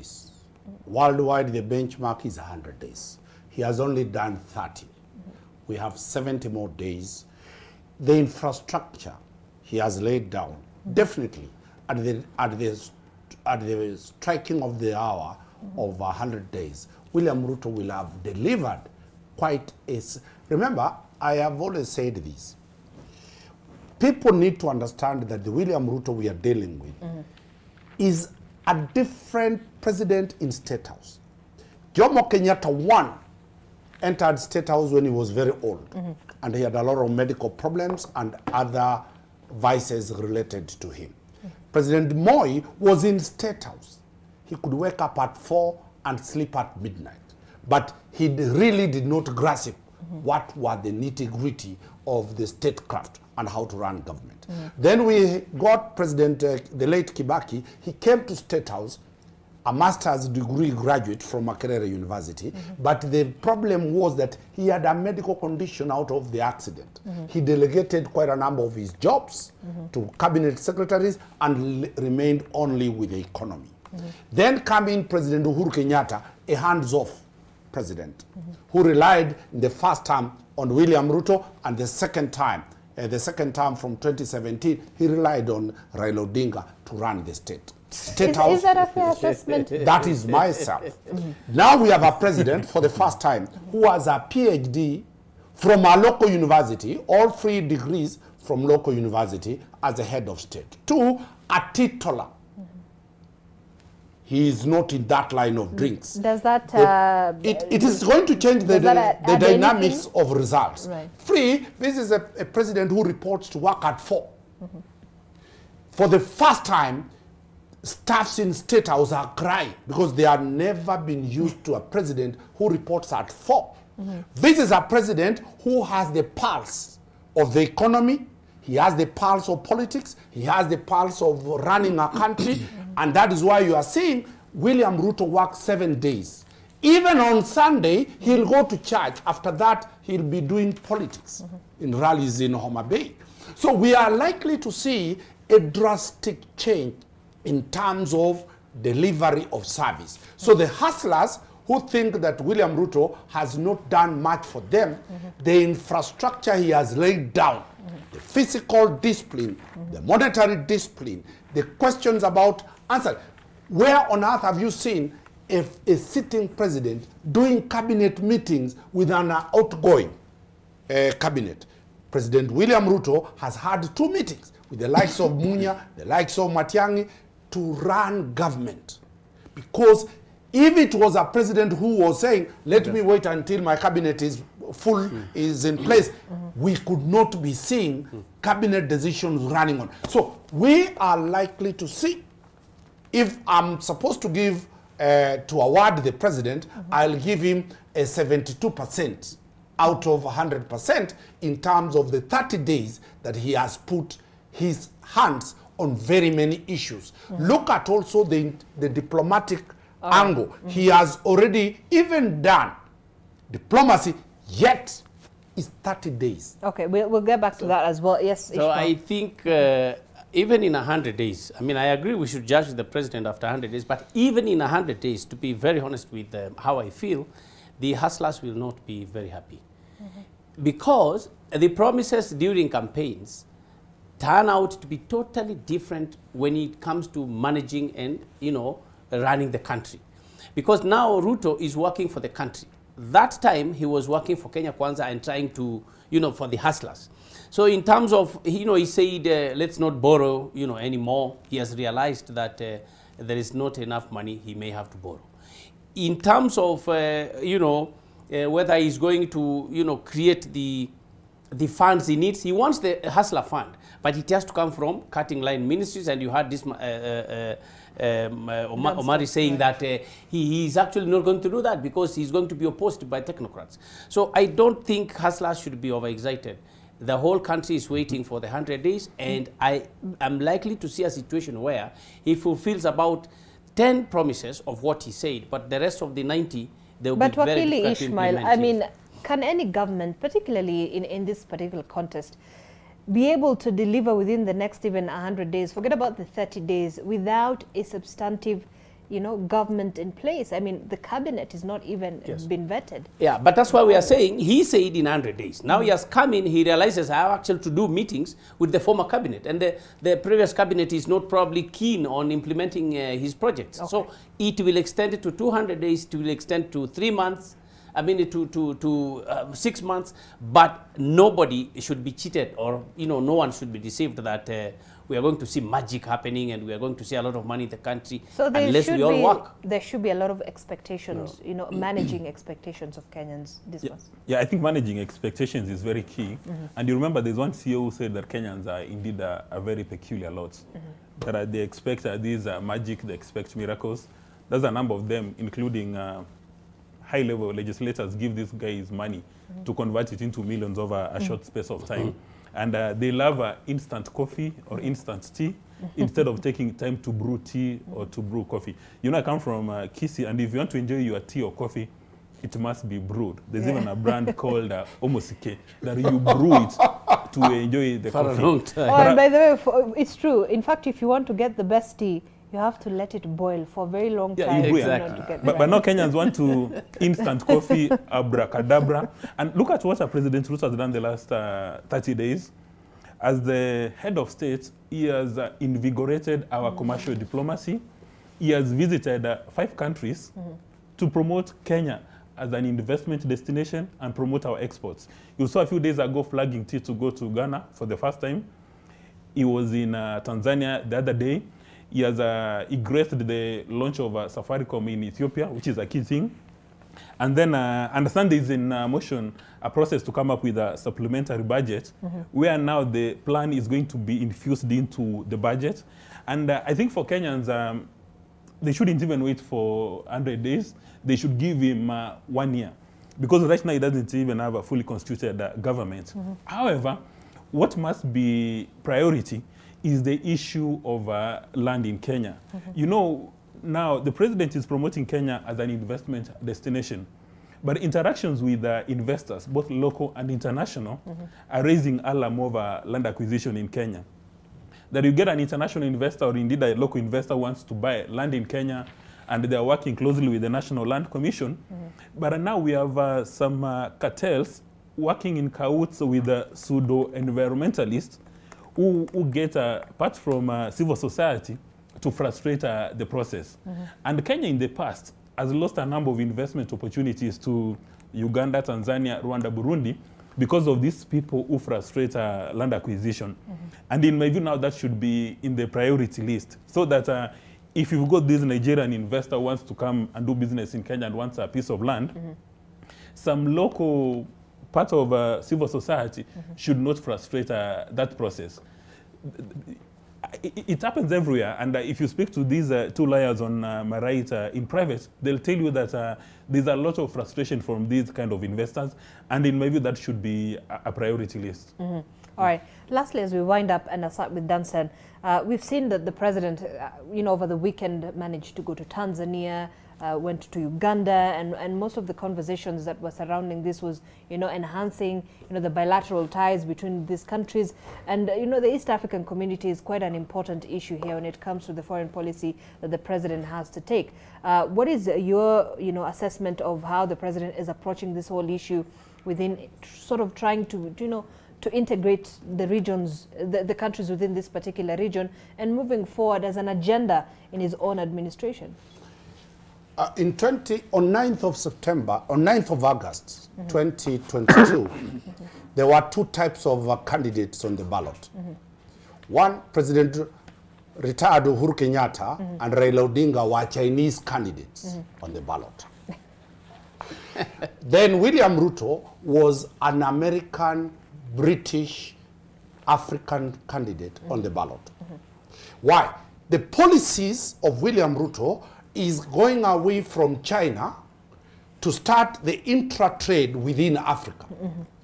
days. Worldwide, the benchmark is 100 days. He has only done 30. We have 70 more days. The infrastructure he has laid down, definitely, at the striking of the hour of 100 days, William Ruto will have delivered quite a... Remember, I have always said this. People need to understand that the William Ruto we are dealing with is a different president in State House. Jomo Kenyatta one entered State House when he was very old, and he had a lot of medical problems and other vices related to him. President Moi was in State House. He could wake up at 4 and sleep at midnight, but he really did not grasp what were the nitty-gritty of the statecraft and how to run government. Then we got President, the late Kibaki. He came to State House, a master's degree graduate from Makerere University, but the problem was that he had a medical condition out of the accident. He delegated quite a number of his jobs to cabinet secretaries and remained only with the economy. Then came in President Uhuru Kenyatta, a hands-off president, who relied in the first term on William Ruto, and the second time from 2017, he relied on Raila Odinga to run the state. Is that a fair assessment? That is myself. Now we have a president for the first time who has a PhD from a local university, all 3 degrees from local university as a head of state. 2, a titular. He is not in that line of drinks. Does that... it is going to change the dynamics of results. Right. 3, this is a president who reports to work at 4. For the first time, staffs in State House are crying because they have never been used to a president who reports at 4. This is a president who has the pulse of the economy. He has the pulse of politics. He has the pulse of running a country. And that is why you are seeing William Ruto work 7 days. Even on Sunday, he'll go to church. After that, he'll be doing politics in rallies in Homa Bay. So we are likely to see a drastic change in terms of delivery of service. So the hustlers who think that William Ruto has not done much for them, the infrastructure he has laid down, the physical discipline, the monetary discipline, the questions about answer. Where on earth have you seen a sitting president doing cabinet meetings with an outgoing cabinet? President William Ruto has had 2 meetings with the likes of Munya, the likes of Matiang'i, to run government. Because if it was a president who was saying, let me wait until my cabinet is full, is in place, we could not be seeing cabinet decisions running on. So we are likely to see, if I'm supposed to give, to award the president, I'll give him a 72% out of 100% in terms of the 30 days that he has put his hands on very many issues. Look at also the diplomatic angle. He has already even done diplomacy, yet it's 30 days. Okay, we'll get back to that as well. Yes, so I think even in 100 days, I mean, I agree we should judge the president after 100 days, but even in 100 days, to be very honest with how I feel, the hustlers will not be very happy. Because the promises during campaigns turn out to be totally different when it comes to managing and, running the country. Because now Ruto is working for the country. That time he was working for Kenya Kwanza and trying to, for the hustlers. So in terms of, he said, let's not borrow, anymore. He has realized that there is not enough money, he may have to borrow. In terms of, whether he's going to, create the funds he needs, he wants the hustler fund, but it has to come from cutting line ministries. And you had this Omari saying that he is actually not going to do that because he's going to be opposed by technocrats. So I don't think hustlers should be overexcited. The whole country is waiting for the 100 days, and I am likely to see a situation where he fulfills about 10 promises of what he said, but the rest of the 90, they will be very difficult to implement. I mean, can any government, particularly in this particular context, be able to deliver within the next even 100 days, forget about the 30 days, without a substantive government in place. I mean, the cabinet is not even been vetted. Yeah, but that's why we are saying he said in 100 days. Now he has come in, he realizes I have actually to do meetings with the former cabinet, and the previous cabinet is not probably keen on implementing his projects. Okay. So it will extend it to 200 days, it will extend to 3 months, I mean to 6 months, but nobody should be cheated, or no one should be deceived that we are going to see magic happening and we are going to see a lot of money in the country unless we all work. There should be a lot of expectations, managing expectations of Kenyans. Yeah, I think managing expectations is very key. And you remember there's one CEO who said that Kenyans are indeed a very peculiar lot. That they expect these magic, they expect miracles. There's a number of them, including high-level legislators, give these guys money to convert it into millions over a short space of time. And they love instant coffee or instant tea instead of taking time to brew tea or to brew coffee. I come from Kisii, and if you want to enjoy your tea or coffee, it must be brewed. There's even a brand called Omosike that you brew it to enjoy the coffee. And by the way, it's true. In fact, if you want to get the best tea, you have to let it boil for a very long time. Exactly. But now Kenyans want to instant coffee, abracadabra. And look at what President Ruto has done the last 30 days. As the head of state, he has invigorated our commercial diplomacy. He has visited 5 countries to promote Kenya as an investment destination and promote our exports. You saw a few days ago flagging tea to go to Ghana for the first time. He was in Tanzania the other day. He has graced the launch of Safaricom in Ethiopia, which is a key thing. And then understand there is in motion a process to come up with a supplementary budget where now the plan is going to be infused into the budget. And I think for Kenyans, they shouldn't even wait for 100 days. They should give him 1 year. Because right now he doesn't even have a fully constituted government. However, what must be priority is the issue of land in Kenya. Now the president is promoting Kenya as an investment destination, but interactions with investors, both local and international, are raising alarm over land acquisition in Kenya. That you get an international investor or indeed a local investor wants to buy land in Kenya, and they are working closely with the National Land Commission. But now we have some cartels working in cahoots with pseudo-environmentalists who get parts from civil society to frustrate the process. And Kenya in the past has lost a number of investment opportunities to Uganda, Tanzania, Rwanda, Burundi because of these people who frustrate land acquisition. And in my view now that should be in the priority list, so that if you've got this Nigerian investor wants to come and do business in Kenya and wants a piece of land, some local part of civil society should not frustrate that process. It happens everywhere, and if you speak to these 2 lawyers on my right in private, they'll tell you that there's a lot of frustration from these kind of investors, and in my view that should be a priority list. All right. Lastly, as we wind up, and I'll start with Dansan, we've seen that the president, over the weekend managed to go to Tanzania, went to Uganda, and most of the conversations that were surrounding this was, enhancing, the bilateral ties between these countries. And, the East African community is quite an important issue here when it comes to the foreign policy that the president has to take. What is your, assessment of how the president is approaching this whole issue within sort of trying to to integrate the regions, the countries within this particular region, and moving forward as an agenda in his own administration? On 9th of September, on 9th of August, 2022, there were 2 types of candidates on the ballot. One, President retired Uhuru Kenyatta and Raila Odinga were Chinese candidates on the ballot. Then William Ruto was an American, British, African candidate on the ballot. Why? The policies of William Ruto is going away from China to start the intra-trade within Africa.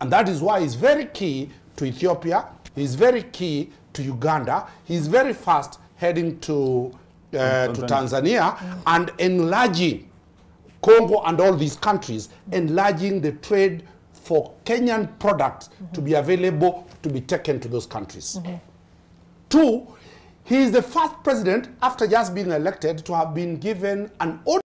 And that is why he's very key to Ethiopia, he's very key to Uganda, he's very fast heading to Tanzania and enlarging Congo and all these countries, enlarging the trade for Kenyan products to be available to be taken to those countries. 2, He is the first president, after just being elected, to have been given an